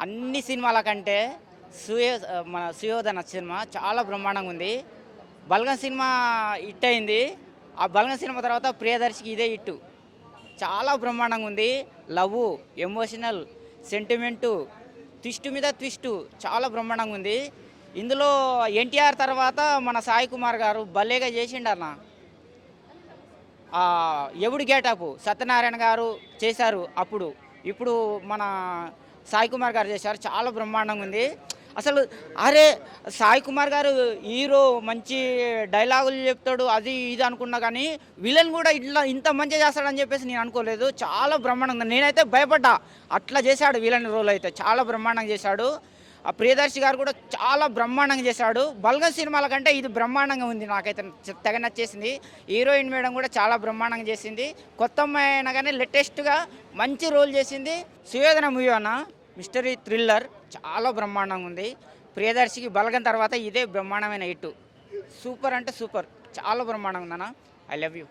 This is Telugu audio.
అన్ని సినిమాల కంటే సుయో మన సుయోధన సినిమా చాలా బ్రహ్మాండంగా ఉంది. బలగం సినిమా హిట్ అయింది. ఆ బలగం సినిమా తర్వాత ప్రియదర్శికి ఇదే హిట్. చాలా బ్రహ్మాండంగా ఉంది. లవ్, ఎమోషనల్, సెంటిమెంటు, ట్విస్ట్ మీద ట్విస్టు చాలా బ్రహ్మాండంగా ఉంది. ఇందులో ఎన్టీఆర్ తర్వాత మన సాయి కుమార్ గారు భలేగా చేసిండన్న. ఎవడు గేటప్ సత్యనారాయణ గారు చేశారు అప్పుడు. ఇప్పుడు మన సాయి కుమార్ గారు చేశారు. చాలా బ్రహ్మాండంగా ఉంది. అసలు అరే సాయి కుమార్ గారు హీరో మంచి డైలాగులు చెప్తాడు అది ఇది అనుకున్నా కానీ విలన్ కూడా ఇట్లా ఇంత మంచిగా చేస్తాడని చెప్పేసి నేను అనుకోలేదు. చాలా బ్రహ్మాండంగా నేనైతే భయపడ్డా. అట్లా చేశాడు విలన్ రోల్ అయితే చాలా బ్రహ్మాండంగా చేశాడు. ఆ ప్రియదర్శి గారు కూడా చాలా బ్రహ్మాండంగా చేశాడు. బల్గం సినిమాల కంటే ఇది బ్రహ్మాండంగా ఉంది. నాకైతే తెగ నచ్చేసింది. హీరోయిన్ మేడం కూడా చాలా బ్రహ్మాండంగా చేసింది. కొత్త అమ్మాయి అయినా కానీ లేటెస్ట్గా మంచి రోల్ చేసింది. సుయోధన మూవీ అన్న మిస్టరీ థ్రిల్లర్ చాలా బ్రహ్మాండంగా ఉంది. ప్రియదర్శికి బలగం తర్వాత ఇదే బ్రహ్మాండమైన హిట్. సూపర్ అంటే సూపర్, చాలా బ్రహ్మాండంగా ఉందన్న. I love you.